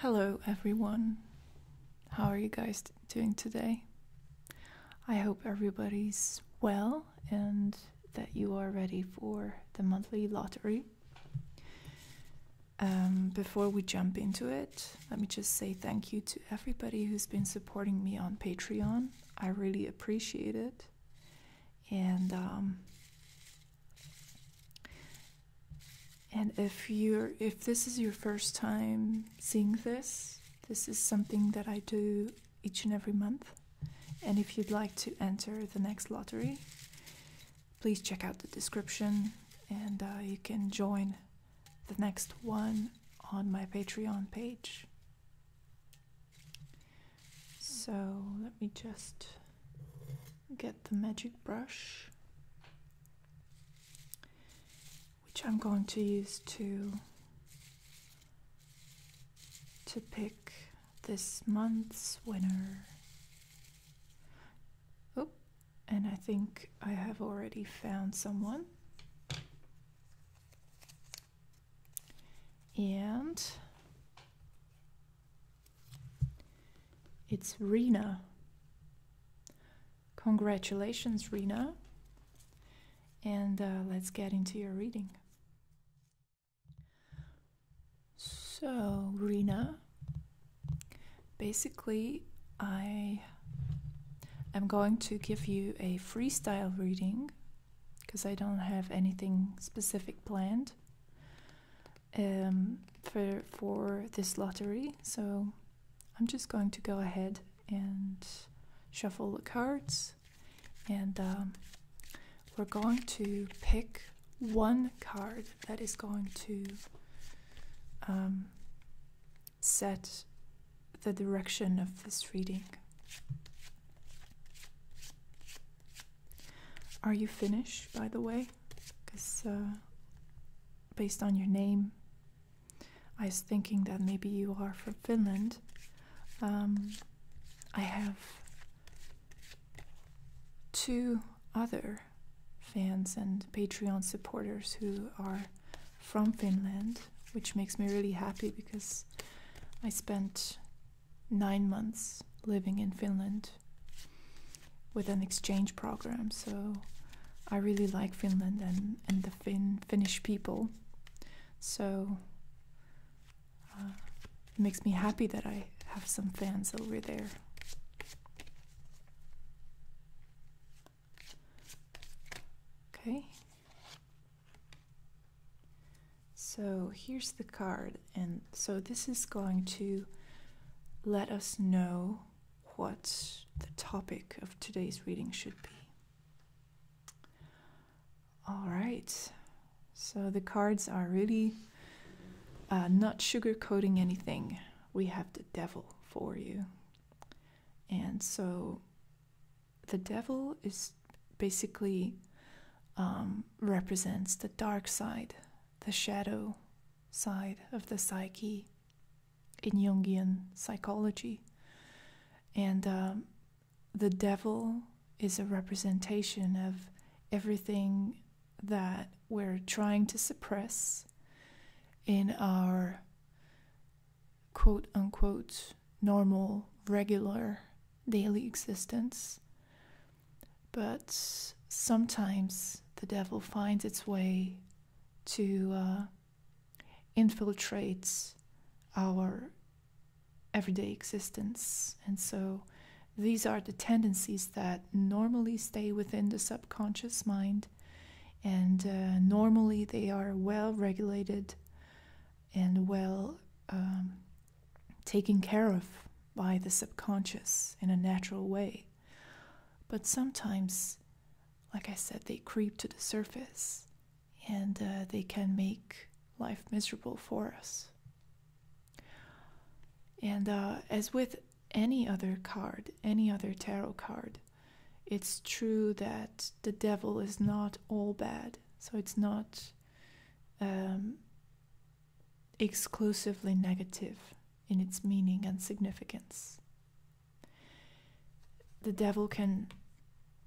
Hello everyone, how are you guys doing today? I hope everybody's well and that you are ready for the monthly lottery. Before we jump into it, let me just say thank you to everybody who's been supporting me on Patreon. I really appreciate it. And if this is your first time seeing this is something that I do each and every month. And if you'd like to enter the next lottery, please check out the description and you can join the next one on my Patreon page. So let me just get the magic brush, which I'm going to use to pick this month's winner. Oh, and I think I have already found someone. And it's Rena. Congratulations, Rena. And let's get into your reading. So, Rena, basically, I am going to give you a freestyle reading because I don't have anything specific planned for this lottery. So I'm just going to go ahead and shuffle the cards, and we're going to pick one card that is going to set the direction of this reading. Are you Finnish, by the way? Because based on your name, I was thinking that maybe you are from Finland. I have two other fans and Patreon supporters who are from Finland, which makes me really happy because I spent 9 months living in Finland with an exchange program, so I really like Finland and the Finnish people. So it makes me happy that I have some fans over there. Okay. So here's the card, and so this is going to let us know what the topic of today's reading should be. All right, so the cards are really not sugarcoating anything. We have the Devil for you. And so the Devil is basically represents the dark side, the shadow side of the psyche in Jungian psychology. And the Devil is a representation of everything that we're trying to suppress in our quote-unquote normal, regular, daily existence. But sometimes the Devil finds its way to infiltrate our everyday existence. And so these are the tendencies that normally stay within the subconscious mind, and normally they are well regulated and well taken care of by the subconscious in a natural way. But sometimes, like I said, they creep to the surface, and they can make life miserable for us. And as with any other card, any other tarot card, it's true that the Devil is not all bad. So it's not exclusively negative in its meaning and significance. The Devil can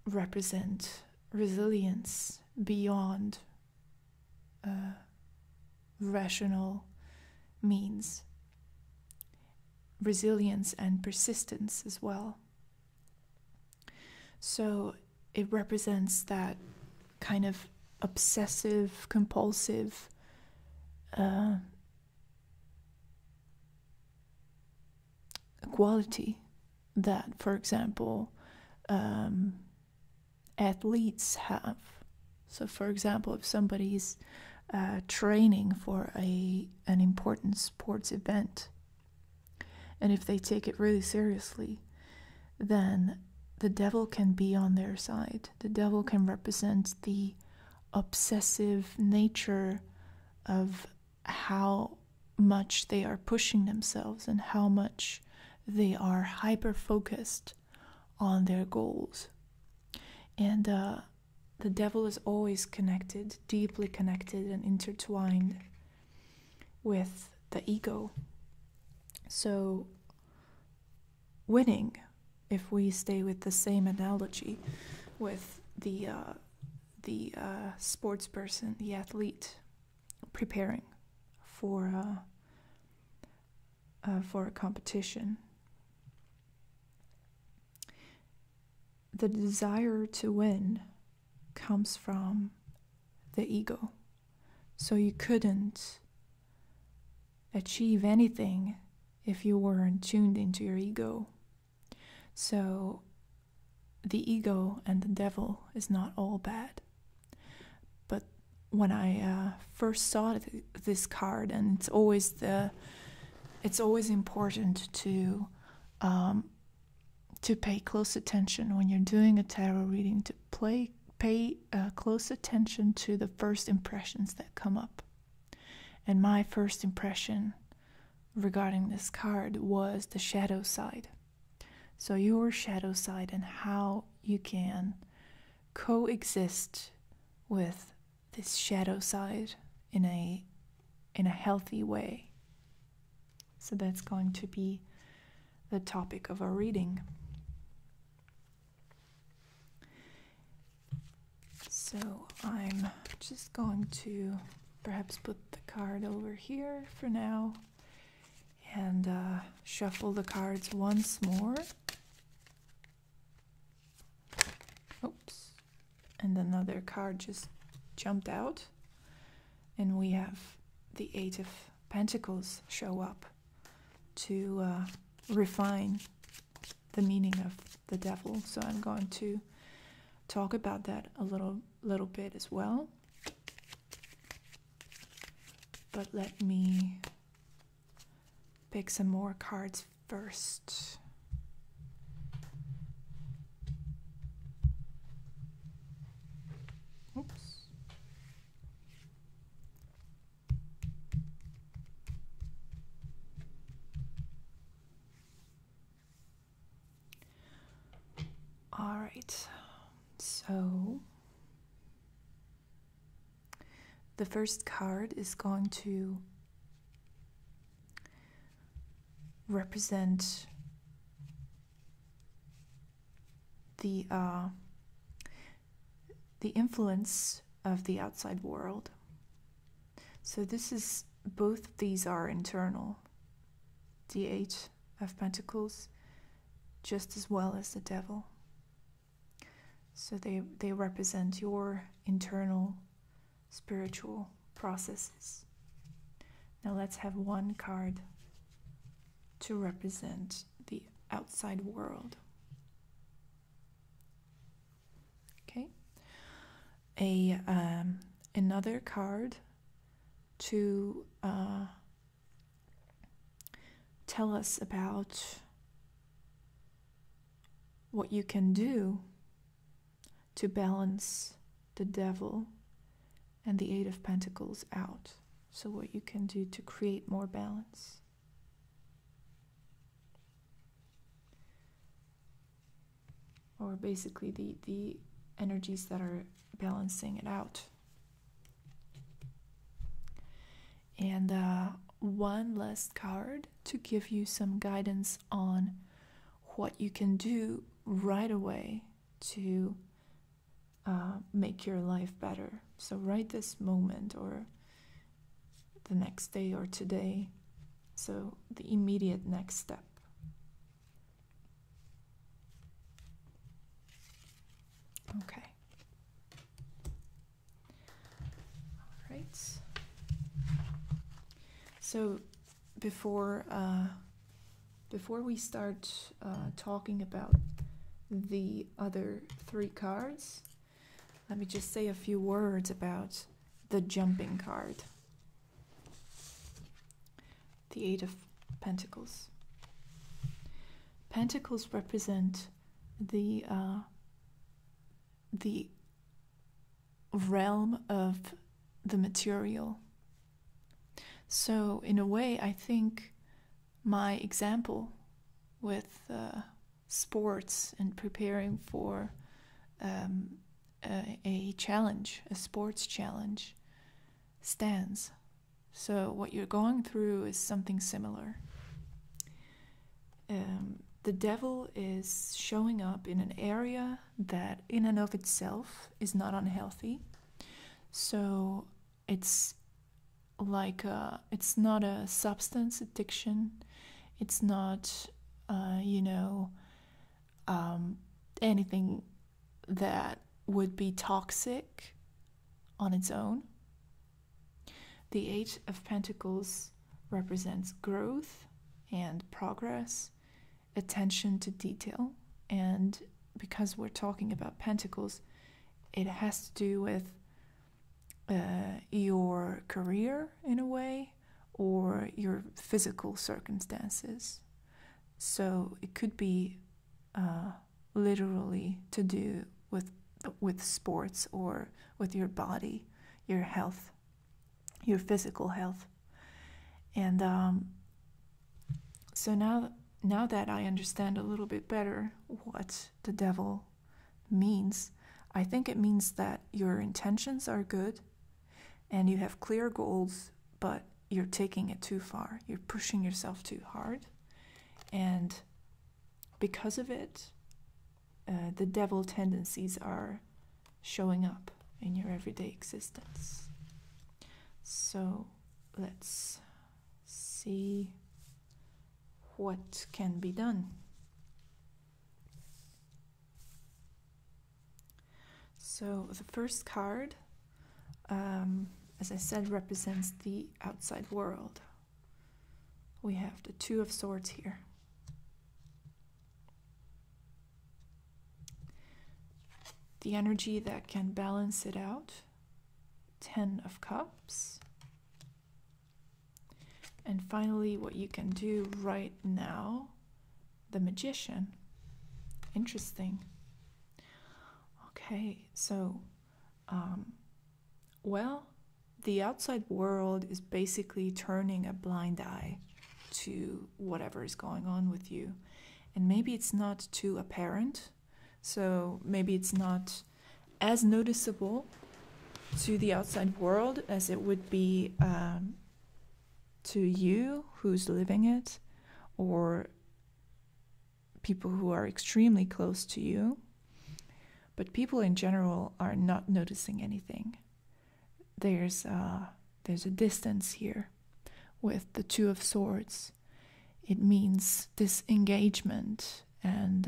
represent resilience beyond rational means. resilience and persistence as well. So it represents that kind of obsessive, compulsive quality that, for example, athletes have. So, for example, if somebody's training for an important sports event, and if they take it really seriously, then the devil can be on their side. The devil can represent the obsessive nature of how much they are pushing themselves and how much they are hyper-focused on their goals. And the devil is always connected, deeply connected and intertwined with the ego. So winning, if we stay with the same analogy with the sports person, the athlete preparing for a competition, the desire to win comes from the ego. So you couldn't achieve anything if you weren't tuned into your ego. So the ego and the devil is not all bad. But when I first saw this card, and it's always important to pay close attention when you're doing a tarot reading, to pay close attention to the first impressions that come up. And my first impression regarding this card was the shadow side. So your shadow side and how you can coexist with this shadow side in a healthy way. So that's going to be the topic of our reading. So I'm just going to perhaps put the card over here for now and shuffle the cards once more. Oops. And another card just jumped out. And we have the Eight of Pentacles show up to refine the meaning of the devil. So I'm going to talk about that a little bit as well. But let me pick some more cards first. Oops. All right. So the first card is going to represent the influence of the outside world. So both of these are internal. The Eight of Pentacles, just as well as the Devil. So they represent your internal spiritual processes. Now let's have one card to represent the outside world. Okay. Another card to tell us about what you can do to balance the Devil and the Eight of Pentacles out. So what you can do to create more balance. Or basically the energies that are balancing it out. And one last card to give you some guidance on what you can do right away to make your life better. So right this moment, or the next day, or today. So the immediate next step. Okay. All right. So before we start talking about the other 3 cards, let me just say a few words about the jumping card. The 8 of Pentacles. Pentacles represent the realm of the material. So in a way, I think my example with sports and preparing for a challenge, a sports challenge, stands. So what you're going through is something similar. The devil is showing up in an area that in and of itself is not unhealthy. So it's like it's not a substance addiction. It's not, anything that would be toxic on its own. The 8 of Pentacles represents growth and progress, attention to detail, and because we're talking about pentacles, it has to do with your career in a way, or your physical circumstances. So it could be literally to do with sports or with your body, your health, your physical health. And so now that I understand a little bit better what the devil means, I think it means that your intentions are good and you have clear goals, but you're taking it too far. You're pushing yourself too hard. And because of it, the devil tendencies are showing up in your everyday existence. So let's see what can be done. So the first card, as I said, represents the outside world. We have the 2 of Swords here. The energy that can balance it out, 10 of Cups. And finally, what you can do right now, the Magician. Interesting. Okay, so, the outside world is basically turning a blind eye to whatever is going on with you. And maybe it's not too apparent, so maybe it's not as noticeable to the outside world as it would be to you who's living it, or people who are extremely close to you. But people in general are not noticing anything. There's a distance here with the 2 of Swords. It means disengagement and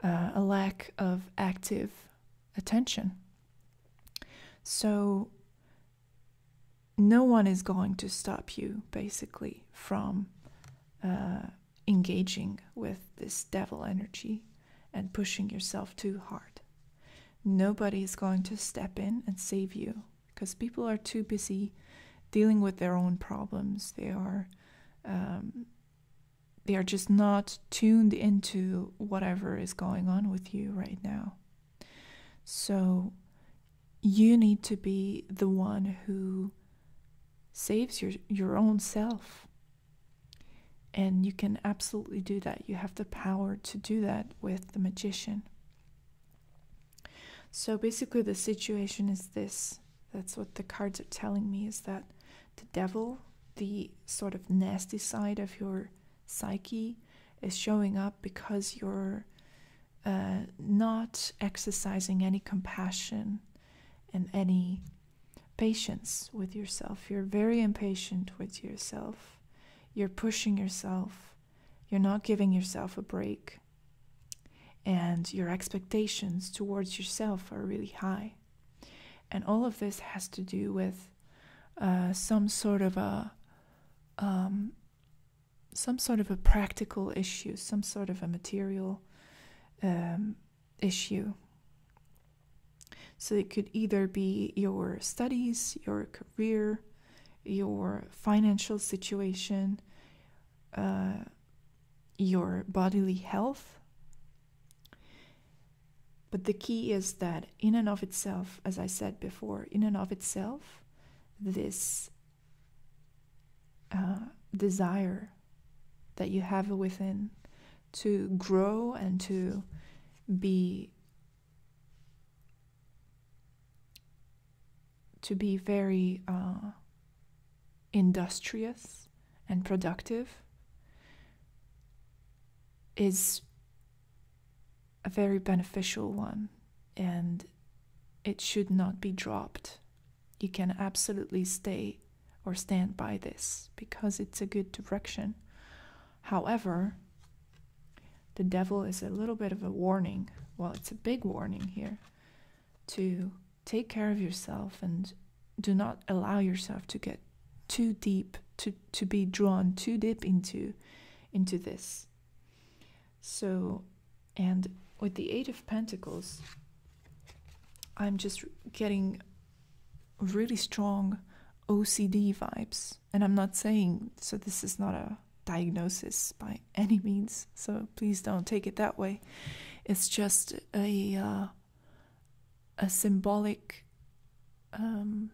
a lack of active attention. So no one is going to stop you, basically, from engaging with this devil energy and pushing yourself too hard. Nobody is going to step in and save you, because people are too busy dealing with their own problems. They are just not tuned into whatever is going on with you right now. So you need to be the one who saves your own self. And you can absolutely do that. You have the power to do that with the Magician. So basically the situation is this. That's what the cards are telling me, is that the devil, the sort of nasty side of your psyche, is showing up because you're not exercising any compassion and any patience with yourself. You're very impatient with yourself. You're pushing yourself. You're not giving yourself a break. and your expectations towards yourself are really high. And all of this has to do with some sort of a practical issue, some sort of a material issue. So it could either be your studies, your career, your financial situation, your bodily health. But the key is that in and of itself, as I said before, in and of itself, this desire that you have within to grow and to be very industrious and productive is a very beneficial one, and it should not be dropped. You can absolutely stay or stand by this because it's a good direction. However, the devil is a little bit of a warning. Well, it's a big warning here to take care of yourself and do not allow yourself to get too deep, to be drawn too deep into this. So, and with the Eight of Pentacles, I'm just getting really strong OCD vibes. And I'm not saying, so this is not a diagnosis by any means, so please don't take it that way. It's just a symbolic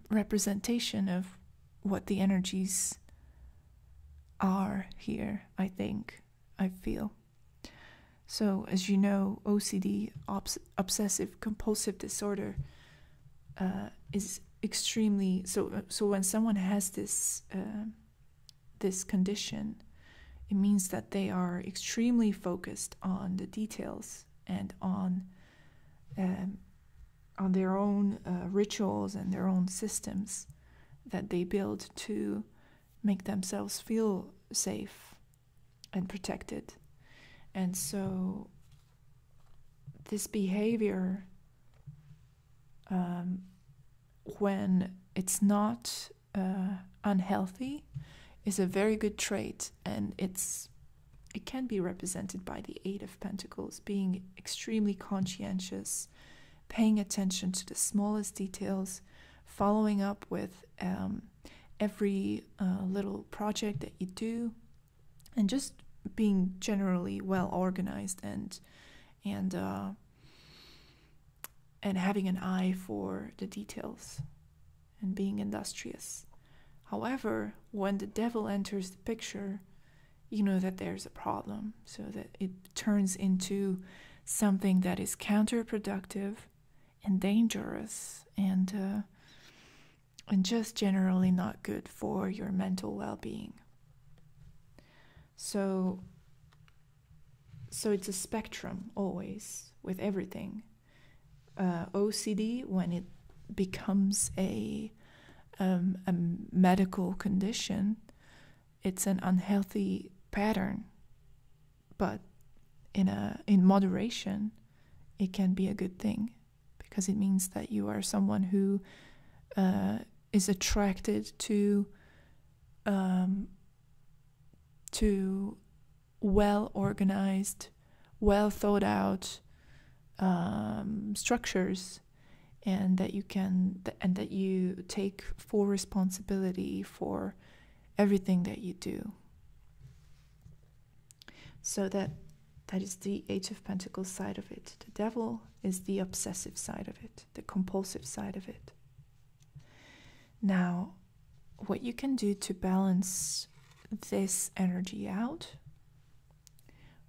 representation of what the energies are here, I feel. So, as you know, OCD, obsessive compulsive disorder, is extremely so when someone has this condition, it means that they are extremely focused on the details and on their own rituals and their own systems that they build to make themselves feel safe and protected. And so this behavior, when it's not unhealthy, is a very good trait, and it can be represented by the Eight of Pentacles, being extremely conscientious, paying attention to the smallest details, following up with every little project that you do, and just being generally well organized and having an eye for the details and being industrious. However, when the devil enters the picture, you know that there's a problem, so that it turns into something that is counterproductive and dangerous and just generally not good for your mental well-being. So it's a spectrum always with everything. OCD, when it becomes a medical condition, it's an unhealthy pattern, but in moderation, it can be a good thing, because it means that you are someone who is attracted to well-organized, well-thought-out structures, and that you take full responsibility for everything that you do. So that is the Eight of Pentacles side of it. The devil is the obsessive side of it, the compulsive side of it. Now, what you can do to balance this energy out,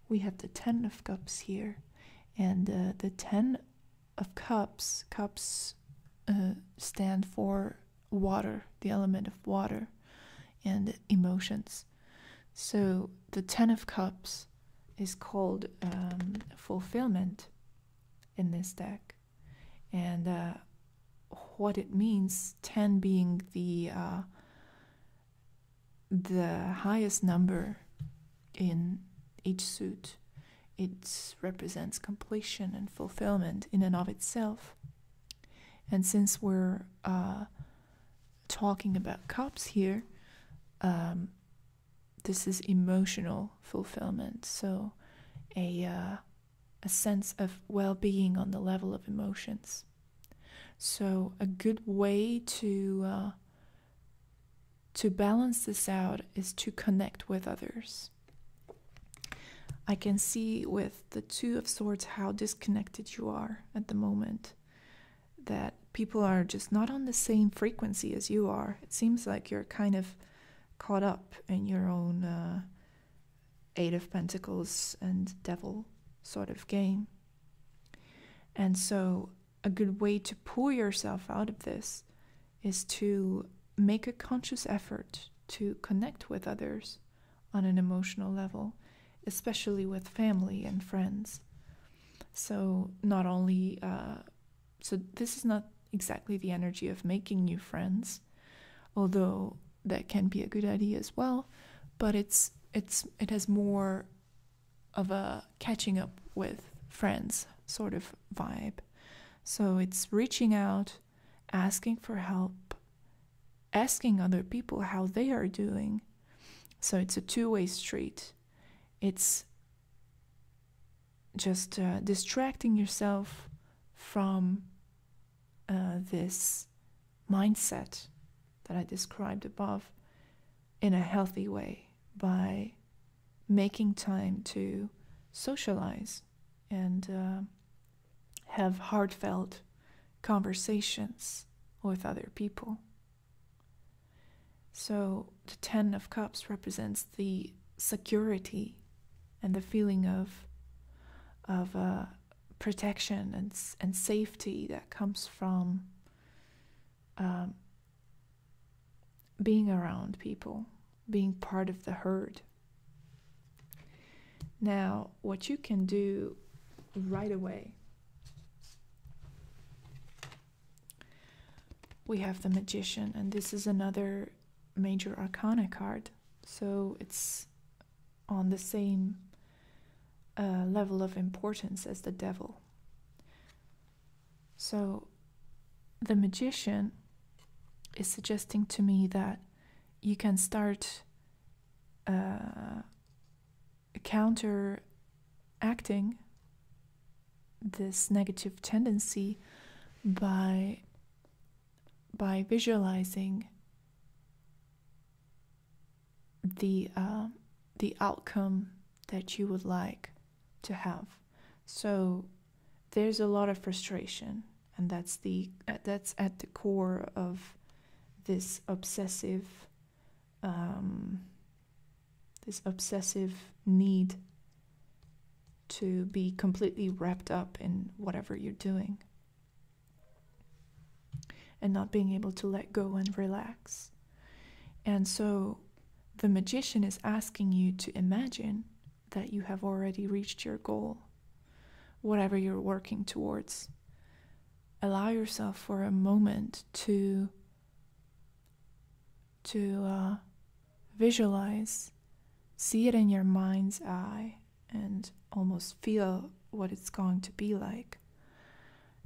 we have the Ten of Cups here, and the Ten of Cups stand for water, the element of water, and emotions. So the Ten of Cups is called fulfillment in this deck, and what it means, 10 being the highest number in each suit, it represents completion and fulfillment in and of itself. And since we're talking about cups here, this is emotional fulfillment. So a sense of well-being on the level of emotions. So a good way to balance this out is to connect with others. I can see with the Two of Swords how disconnected you are at the moment, that people are just not on the same frequency as you are. It seems like you're kind of caught up in your own Eight of Pentacles and Devil sort of game. And so a good way to pull yourself out of this is to make a conscious effort to connect with others on an emotional level, especially with family and friends. So not only, so this is not exactly the energy of making new friends, although that can be a good idea as well, but it has more of a catching up with friends sort of vibe. So it's reaching out, asking for help, asking other people how they are doing. So it's a two-way street. It's just distracting yourself from this mindset that I described above in a healthy way by making time to socialize and have heartfelt conversations with other people. So the Ten of Cups represents the security and the feeling of protection and safety that comes from being around people, being part of the herd. Now, what you can do right away, we have the Magician, and this is another major arcana card, so it's on the same level of importance as the Devil. So the Magician is suggesting to me that you can start counteracting this negative tendency by visualizing the outcome that you would like to have. So there's a lot of frustration, and that's at the core of this obsessive need to be completely wrapped up in whatever you're doing and not being able to let go and relax. And so the Magician is asking you to imagine that you have already reached your goal, whatever you're working towards. Allow yourself for a moment to visualize, see it in your mind's eye, and almost feel what it's going to be like.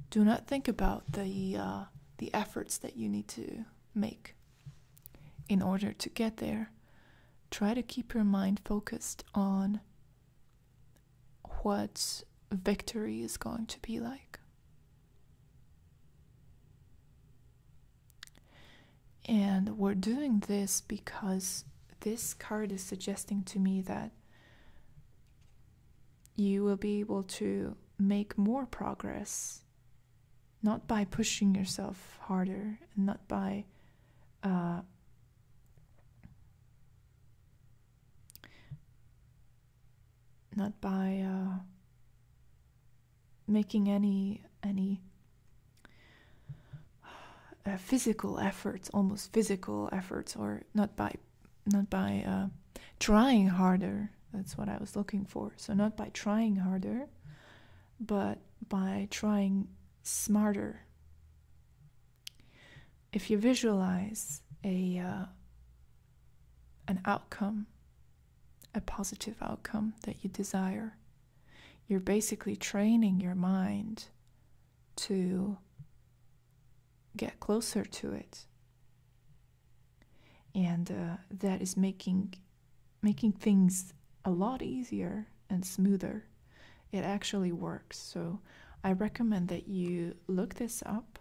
Do not think about the efforts that you need to make in order to get there. Try to keep your mind focused on what victory is going to be like. And we're doing this because this card is suggesting to me that you will be able to make more progress, not by pushing yourself harder, and not by making any physical efforts, almost physical efforts, or not by trying harder. That's what I was looking for. So not by trying harder, but by trying smarter. If you visualize an outcome, a positive outcome that you desire, you're basically training your mind to get closer to it. And that is making things a lot easier and smoother. It actually works. So I recommend that you look this up.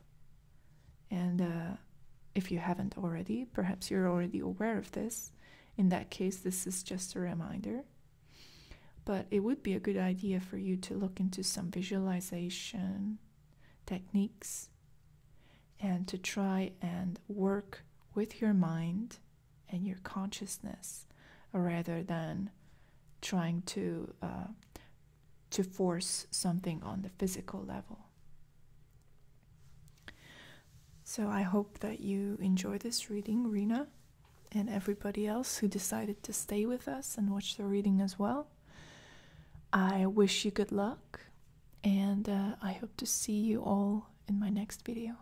And if you haven't already, perhaps you're already aware of this. In that case, this is just a reminder. But it would be a good idea for you to look into some visualization techniques and to try and work with your mind and your consciousness rather than trying to force something on the physical level. So I hope that you enjoy this reading, Rena, and everybody else who decided to stay with us and watch the reading as well. I wish you good luck, and I hope to see you all in my next video.